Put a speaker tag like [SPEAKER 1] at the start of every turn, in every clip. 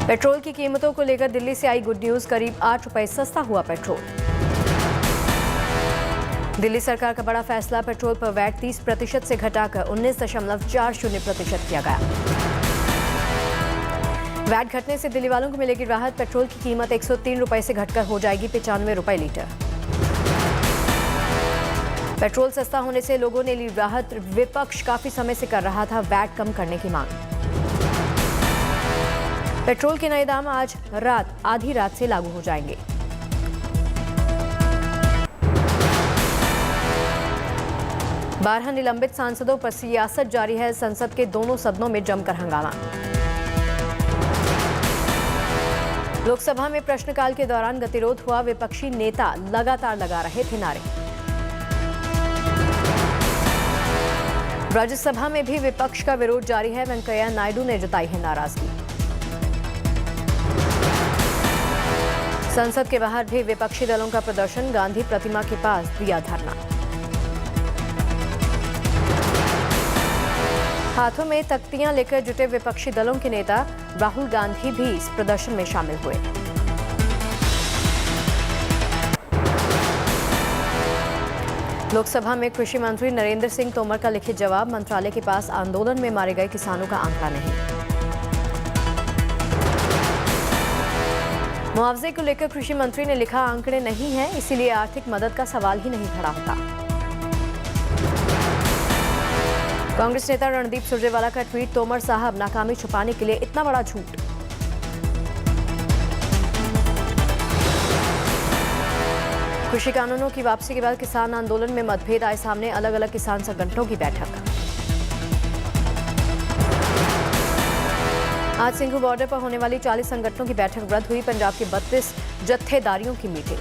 [SPEAKER 1] Petrol की कीमतों को लेकर दिल्ली से आई गुड न्यूज, करीब 8 रुपए सस्ता हुआ पेट्रोल। दिल्ली सरकार का बड़ा फैसला, पेट्रोल पर वैट 30% से घटाकर 19.40% किया गया। वैट घटने से दिल्ली वालों को मिलेगी राहत, पेट्रोल की कीमत 103 रुपए से घटकर हो जाएगी 95 रुपए लीटर। पेट्रोल सस्ता होने से लोगों ने ली राहत, विपक्ष काफी समय से कर रहा था वैट कम करने की मांग। पेट्रोल के नए दाम आज रात आधी रात से लागू हो जाएंगे। बारह निलंबित सांसदों पर सियासत जारी है, संसद के दोनों सदनों में जमकर हंगामा। लोकसभा में प्रश्नकाल के दौरान गतिरोध हुआ, विपक्षी नेता लगातार लगा रहे थे नारे। राज्यसभा में भी विपक्ष का विरोध जारी है, वेंकैया नायडू ने जताई है नाराजगी। संसद के बाहर भी विपक्षी दलों का प्रदर्शन, गांधी प्रतिमा के पास दिया धरना। हाथों में तख्तियां लेकर जुटे विपक्षी दलों के नेता राहुल गांधी भी इस प्रदर्शन में शामिल हुए। लोकसभा में कृषि मंत्री नरेंद्र सिंह तोमर का लिखित जवाब, मंत्रालय के पास आंदोलन में मारे गए किसानों का आंकड़ा नहीं। मुआवजे को लेकर कृषि मंत्री ने लिखा, आंकड़े नहीं हैं, इसीलिए आर्थिक मदद का सवाल ही नहीं खड़ा होता। कांग्रेस नेता रणदीप सुरजेवाला का ट्वीट, तोमर साहब नाकामी छुपाने के लिए इतना बड़ा झूठ। कृषि कानूनों की वापसी के बाद किसान आंदोलन में मतभेद आए सामने, अलग अलग किसान संगठनों की बैठक। आज सिंघू बॉर्डर पर होने वाली 40 संगठनों की बैठक रद्द हुई, पंजाब के 32 जत्थेदारियों की मीटिंग।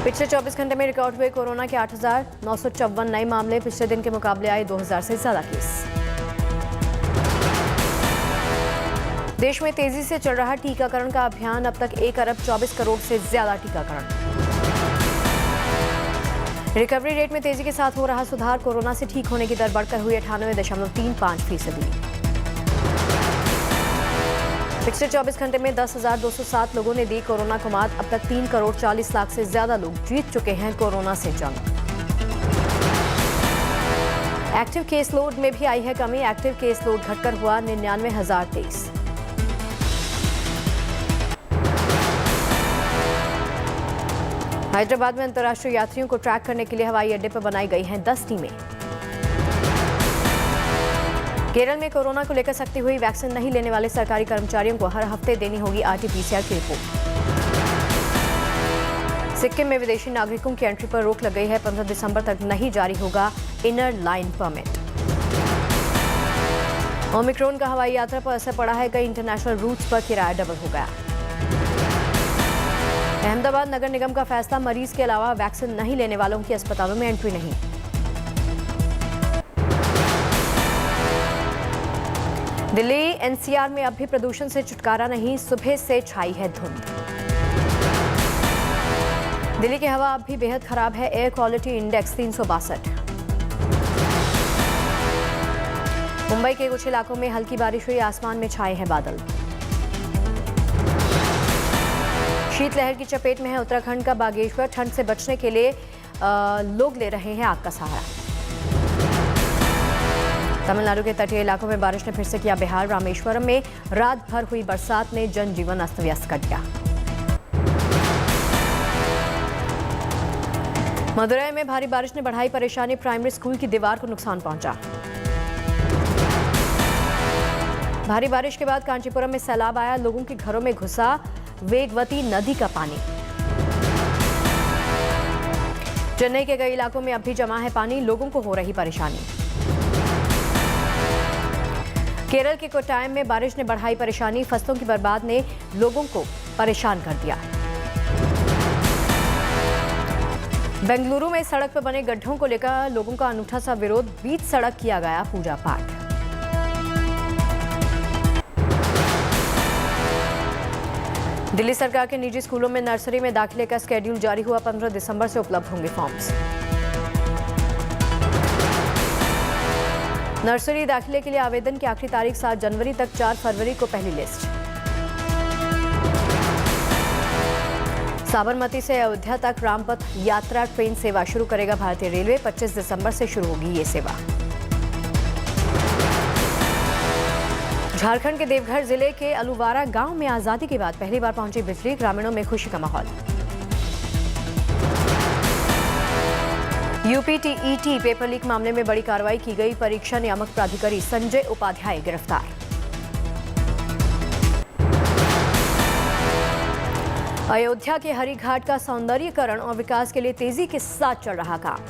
[SPEAKER 1] पिछले 24 घंटे में रिकॉर्ड हुए कोरोना के 8,954 नए मामले, पिछले दिन के मुकाबले आए 2000 से ज्यादा केस। देश में तेजी से चल रहा टीकाकरण का अभियान, अब तक 1 अरब 24 करोड़ से ज्यादा टीकाकरण। रिकवरी रेट में तेजी के साथ हो रहा सुधार, कोरोना से ठीक होने की दर बढ़कर हुई 98.35%। पिछले 24 घंटे में 10,207 लोगों ने दी कोरोना को मात, अब तक 3 करोड़ 40 लाख से ज्यादा लोग जीत चुके हैं कोरोना से जंग। एक्टिव केस लोड में भी आई है कमी, एक्टिव केस लोड घटकर हुआ 99,023। हैदराबाद में अंतर्राष्ट्रीय यात्रियों को ट्रैक करने के लिए हवाई अड्डे पर बनाई गई हैं 10 टीमें। केरल में कोरोना को लेकर सख्ती हुई, वैक्सीन नहीं लेने वाले सरकारी कर्मचारियों को हर हफ्ते देनी होगी आरटी-पीसीआर की रिपोर्ट। सिक्किम में विदेशी नागरिकों की एंट्री पर रोक लग गई है, 15 दिसंबर तक नहीं जारी होगा इनर लाइन परमिट। ओमिक्रॉन का हवाई यात्रा पर असर पड़ा है, कई इंटरनेशनल रूट्स पर किराया डबल हो गया। अहमदाबाद नगर निगम का फैसला, मरीज के अलावा वैक्सीन नहीं लेने वालों की अस्पतालों में एंट्री नहीं। दिल्ली एनसीआर में अब भी प्रदूषण से छुटकारा नहीं, सुबह से छाई है धुंध। दिल्ली की हवा अब भी बेहद खराब है, एयर क्वालिटी इंडेक्स 362। मुंबई के कुछ इलाकों में हल्की बारिश हुई, आसमान में छाए हैं बादल। शीतलहर की चपेट में है उत्तराखंड का बागेश्वर, ठंड से बचने के लिए लोग ले रहे हैं आग का सहारा। तमिलनाडु के तटीय इलाकों में बारिश ने फिर से किया बेहाल, रामेश्वरम में रात भर हुई बरसात ने जनजीवन अस्त व्यस्त कर दिया। मदुरई में भारी बारिश ने बढ़ाई परेशानी, प्राइमरी स्कूल की दीवार को नुकसान पहुंचा। भारी बारिश के बाद कांचीपुरम में सैलाब आया, लोगों के घरों में घुसा वेगवती नदी का पानी। चेन्नई के कई इलाकों में अब भी जमा है पानी, लोगों को हो रही परेशानी। केरल के कोट्टायम में बारिश ने बढ़ाई परेशानी, फसलों की बर्बाद ने लोगों को परेशान कर दिया। बेंगलुरु में सड़क पर बने गड्ढों को लेकर लोगों का अनूठा सा विरोध, बीच सड़क किया गया पूजा पाठ। दिल्ली सरकार के निजी स्कूलों में नर्सरी में दाखिले का स्केड्यूल जारी हुआ, 15 दिसंबर से उपलब्ध होंगे फॉर्म्स। नर्सरी दाखिले के लिए आवेदन की आखिरी तारीख 7 जनवरी तक, 4 फरवरी को पहली लिस्ट। साबरमती से अयोध्या तक रामपथ यात्रा ट्रेन सेवा शुरू करेगा भारतीय रेलवे। 25 दिसंबर से शुरू होगी ये सेवा। झारखंड के देवघर जिले के अलुवारा गांव में आजादी के बाद पहली बार पहुंची बिजली, ग्रामीणों में खुशी का माहौल। यूपीटीईटी पेपर लीक मामले में बड़ी कार्रवाई की गई, परीक्षा नियामक प्राधिकारी संजय उपाध्याय गिरफ्तार। अयोध्या के हरि घाट का सौंदर्यीकरण और विकास के लिए तेजी के साथ चल रहा काम।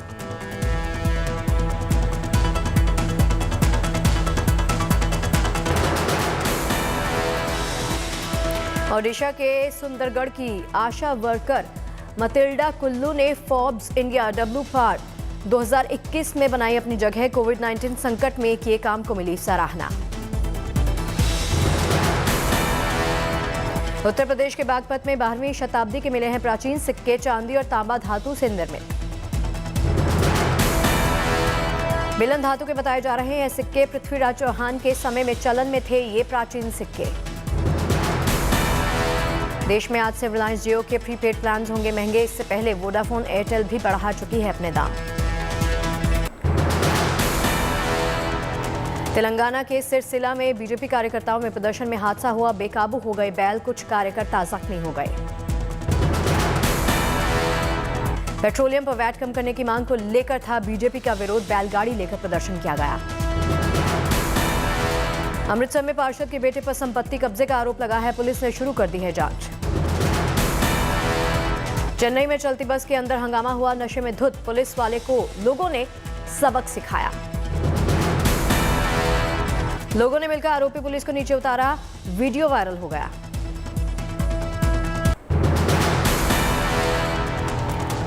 [SPEAKER 1] ओडिशा के सुंदरगढ़ की आशा वर्कर मतिल्डा कुल्लू ने फोर्ब्स इंडिया W पार 2021 में बनाई अपनी जगह। कोविड-19 संकट में किए काम को मिली सराहना। उत्तर प्रदेश के बागपत में 12वीं शताब्दी के मिले हैं प्राचीन सिक्के, चांदी और तांबा धातु से निर्मित। मिलन धातु के बताए जा रहे हैं सिक्के पृथ्वीराज चौहान के समय में चलन में थे ये प्राचीन सिक्के। देश में आज से रिलायंस जियो के प्रीपेड प्लान होंगे महंगे। इससे पहले वोडाफोन एयरटेल भी बढ़ा चुकी है अपने दाम। तेलंगाना के सिरसिला में बीजेपी कार्यकर्ताओं में प्रदर्शन में हादसा हुआ, बेकाबू हो गए बैल, कुछ कार्यकर्ता जख्मी हो गए। पेट्रोलियम पर वैट कम करने की मांग को लेकर था बीजेपी का विरोध, बैलगाड़ी लेकर प्रदर्शन किया गया। अमृतसर में पार्षद के बेटे पर संपत्ति कब्जे का आरोप लगा है, पुलिस ने शुरू कर दी है जांच। चेन्नई में चलती बस के अंदर हंगामा हुआ, नशे में धुत पुलिस वाले को लोगों ने सबक सिखाया। लोगों ने मिलकर आरोपी पुलिस को नीचे उतारा, वीडियो वायरल हो गया।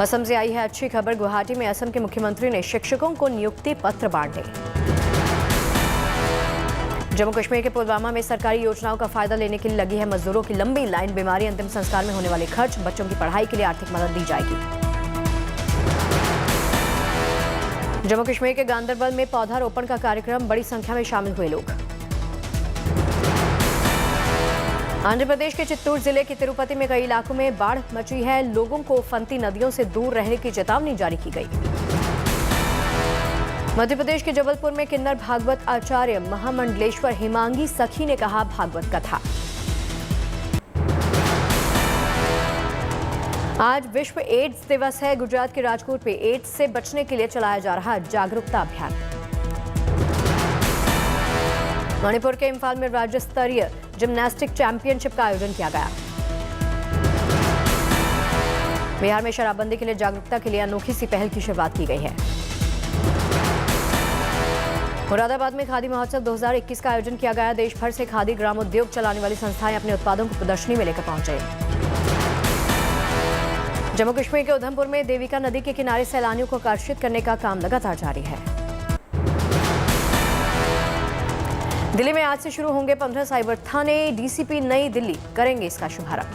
[SPEAKER 1] असम से आई है अच्छी खबर, गुवाहाटी में असम के मुख्यमंत्री ने शिक्षकों को नियुक्ति पत्र बांटे। जम्मू कश्मीर के पुलवामा में सरकारी योजनाओं का फायदा लेने के लिए लगी है मजदूरों की लंबी लाइन। बीमारी, अंतिम संस्कार में होने वाले खर्च, बच्चों की पढ़ाई के लिए आर्थिक मदद दी जाएगी। जम्मू कश्मीर के गांदरबल में पौधारोपण का कार्यक्रम, बड़ी संख्या में शामिल हुए लोग। आंध्र प्रदेश के चित्तूर जिले के तिरुपति में कई इलाकों में बाढ़ मची है, लोगों को फंती नदियों से दूर रहने की चेतावनी जारी की गई। मध्य प्रदेश के जबलपुर में किन्नर भागवत आचार्य महामंडलेश्वर हिमांगी सखी ने कहा भागवत कथा। आज विश्व एड्स दिवस है। गुजरात के राजकोट में एड्स से बचने के लिए चलाया जा रहा जागरूकता अभियान। मणिपुर के इम्फाल में राज्य स्तरीय जिम्नास्टिक चैंपियनशिप का आयोजन किया गया। बिहार में शराबबंदी के लिए जागरूकता के लिए अनोखी सी पहल की शुरुआत की गई है। मुरादाबाद में खादी महोत्सव 2021 का आयोजन किया गया। देश भर से खादी ग्राम उद्योग चलाने वाली संस्थाएं अपने उत्पादों को प्रदर्शनी में लेकर पहुंचे। जम्मू कश्मीर के उधमपुर में देविका नदी के किनारे सैलानियों को आकर्षित करने का काम लगातार जारी है। दिल्ली में आज से शुरू होंगे 15 साइबर थाने, डीसीपी नई दिल्ली करेंगे इसका शुभारंभ।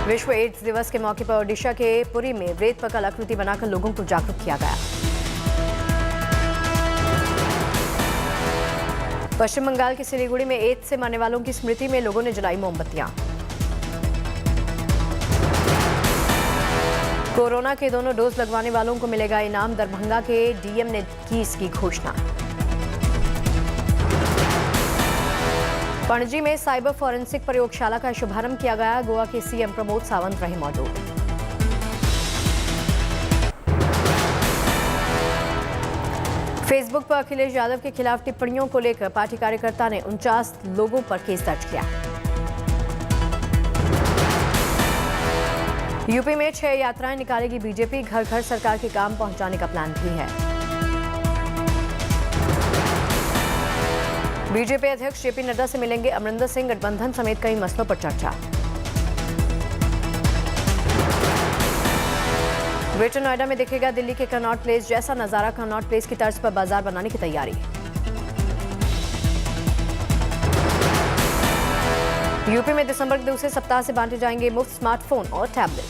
[SPEAKER 1] विश्व एड्स दिवस के मौके पर ओडिशा के पुरी में रेत पर कलाकृति बनाकर लोगों को जागरूक किया गया। पश्चिम बंगाल के सिलीगुड़ी में एड्स से मरने वालों की स्मृति में लोगों ने जलाई मोमबत्तियां। कोरोना के दोनों डोज लगवाने वालों को मिलेगा इनाम, दरभंगा के डीएम ने की इसकी घोषणा। पणजी में साइबर फॉरेंसिक प्रयोगशाला का शुभारंभ किया गया। गोवा के सीएम प्रमोद सावंत रहे मौजूद। फेसबुक पर अखिलेश यादव के खिलाफ टिप्पणियों को लेकर पार्टी कार्यकर्ता ने 49 लोगों पर केस दर्ज किया। यूपी में 6 यात्राएं निकालेगी बीजेपी, घर घर सरकार के काम पहुंचाने का प्लान भी है। बीजेपी अध्यक्ष जेपी नड्डा से मिलेंगे अमरिंदर सिंह, गठबंधन समेत कई मसलों पर चर्चा। ग्रेटर नोएडा में दिखेगा दिल्ली के कनॉट प्लेस जैसा नजारा, कनॉट प्लेस की तर्ज पर बाजार बनाने की तैयारी। यूपी में दिसंबर के दूसरे सप्ताह से बांटे जाएंगे मुफ्त स्मार्टफोन और टैबलेट।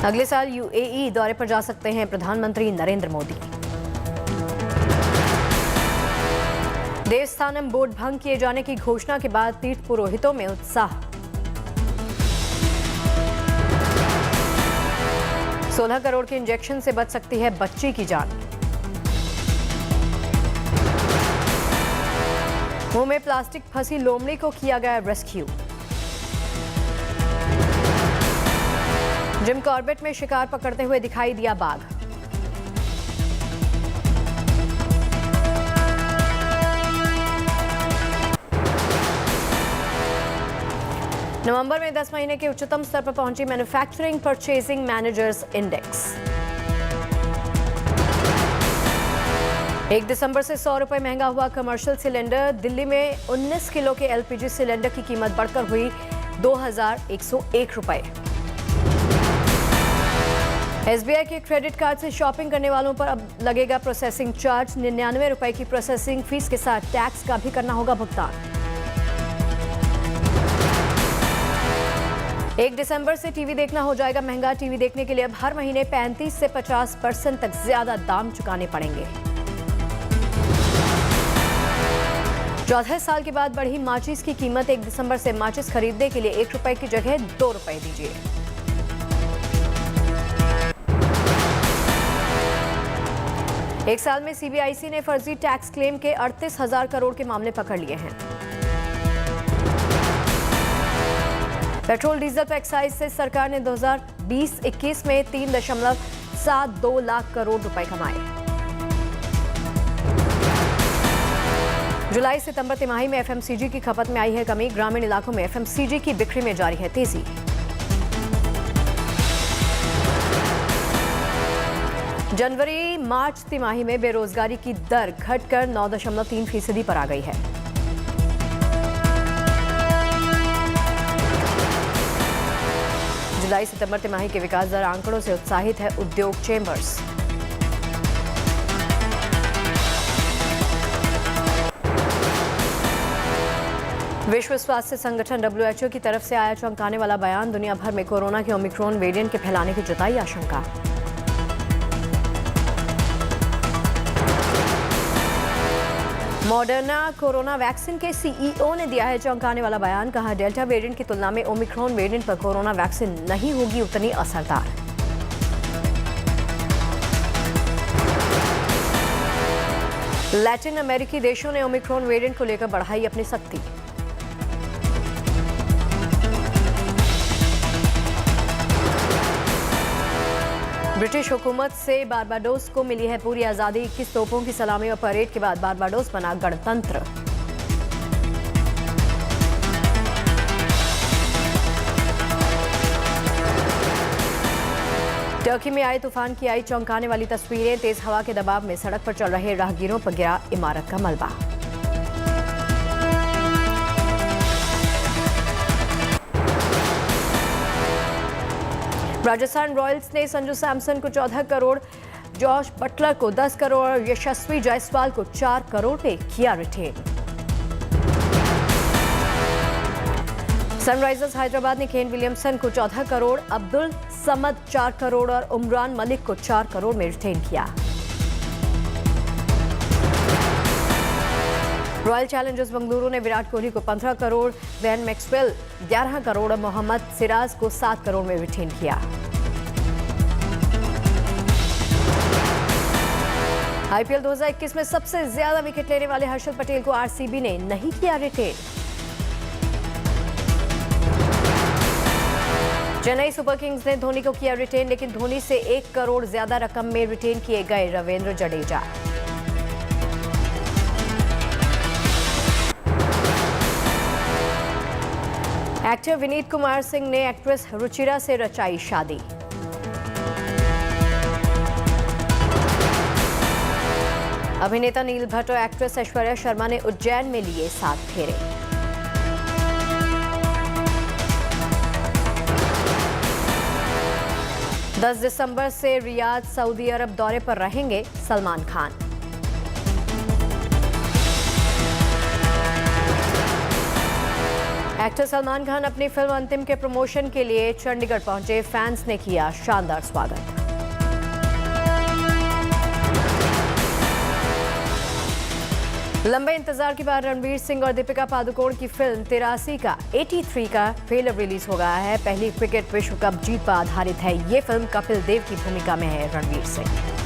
[SPEAKER 1] अगले साल यूएई दौरे पर जा सकते हैं प्रधानमंत्री नरेंद्र मोदी। देवस्थानम बोर्ड भंग किए जाने की घोषणा के बाद तीर्थ पुरोहितों में उत्साह। 16 करोड़ के इंजेक्शन से बच सकती है बच्ची की जान। मुंह में प्लास्टिक फंसी लोमड़ी को किया गया रेस्क्यू। जिम कॉर्बेट में शिकार पकड़ते हुए दिखाई दिया बाघ। नवंबर में 10 महीने के उच्चतम स्तर पर पहुंची मैन्युफैक्चरिंग परचेजिंग मैनेजर्स इंडेक्स। 1 दिसंबर से 100 रुपए महंगा हुआ कमर्शियल सिलेंडर। दिल्ली में 19 किलो के एलपीजी सिलेंडर की कीमत बढ़कर हुई 2101 रुपए। एसबीआई के क्रेडिट कार्ड से शॉपिंग करने वालों पर अब लगेगा प्रोसेसिंग चार्ज। 99 रुपए की प्रोसेसिंग फीस के साथ टैक्स का भी करना होगा भुगतान। 1 दिसंबर से टीवी देखना हो जाएगा महंगा। टीवी देखने के लिए अब हर महीने 35 से 50% तक ज्यादा दाम चुकाने पड़ेंगे। 14 साल के बाद बढ़ी माचिस की कीमत। 1 दिसंबर से माचिस खरीदने के लिए 1 रुपए की जगह 2 रुपए दीजिए। एक साल में सीबीआईसी ने फर्जी टैक्स क्लेम के 38,000 करोड़ के मामले पकड़ लिए हैं। पेट्रोल डीजल पर एक्साइज से सरकार ने 2020-21 में 3.72 लाख करोड़ रुपए कमाए। जुलाई सितंबर तिमाही में एफएमसीजी की खपत में आई है कमी। ग्रामीण इलाकों में एफएमसीजी की बिक्री में जारी है तेजी। जनवरी मार्च तिमाही में बेरोजगारी की दर घटकर 9.3% पर आ गई है। जुलाई सितंबर तिमाही के विकास दर आंकड़ों से उत्साहित है उद्योग चेंबर्स। विश्व स्वास्थ्य संगठन डब्ल्यूएचओ की तरफ से आया चौंकाने वाला बयान। दुनिया भर में कोरोना के ओमिक्रॉन वेरिएंट के फैलाने की जताई आशंका। मॉडर्ना कोरोना वैक्सीन के सीईओ ने दिया है चौंकाने वाला बयान। कहा, डेल्टा वेरिएंट की तुलना में ओमिक्रॉन वेरिएंट पर कोरोना वैक्सीन नहीं होगी उतनी असरदार। लैटिन अमेरिकी देशों ने ओमिक्रॉन वेरिएंट को लेकर बढ़ाई अपनी सख्ती। ब्रिटिश हुकूमत से बारबाडोस को मिली है पूरी आज़ादी। 21 तोपों की सलामी और परेड के बाद बारबाडोस बना गणतंत्र। टर्की में आए तूफान की आई चौंकाने वाली तस्वीरें। तेज हवा के दबाव में सड़क पर चल रहे राहगीरों पर गिरा इमारत का मलबा। राजस्थान रॉयल्स ने संजू सैमसन को 14 करोड़, जॉश बटलर को 10 करोड़ और यशस्वी जायसवाल को 4 करोड़ में किया रिटेन। सनराइजर्स हैदराबाद ने केन विलियमसन को 14 करोड़, अब्दुल समद 4 करोड़ और उमरान मलिक को 4 करोड़ में रिटेन किया। रॉयल चैलेंजर्स बेंगलुरु ने विराट कोहली को 15 करोड़, वेन मैक्सवेल 11 करोड़ और मोहम्मद सिराज को 7 करोड़ में रिटेन किया। आईपीएल 2021 में सबसे ज्यादा विकेट लेने वाले हर्षल पटेल को आरसीबी ने नहीं किया रिटेन। चेन्नई सुपर किंग्स ने धोनी को किया रिटेन, लेकिन धोनी से 1 करोड़ ज्यादा रकम में रिटेन किए गए रविंद्र जडेजा। एक्टर विनीत कुमार सिंह ने एक्ट्रेस रुचिरा से रचाई शादी। अभिनेता नील भट्ट और एक्ट्रेस ऐश्वर्या शर्मा ने उज्जैन में लिए 7 फेरे। दस दिसंबर से रियाद सऊदी अरब दौरे पर रहेंगे सलमान खान। एक्टर सलमान खान अपनी फिल्म अंतिम के प्रमोशन के लिए चंडीगढ़ पहुंचे। फैंस ने किया शानदार स्वागत। लंबे इंतजार के बाद रणवीर सिंह और दीपिका पादुकोण की फिल्म 83 का ट्रेलर रिलीज हो गया है। पहली क्रिकेट विश्व कप जीत पर आधारित है ये फिल्म। कपिल देव की भूमिका में है रणवीर सिंह।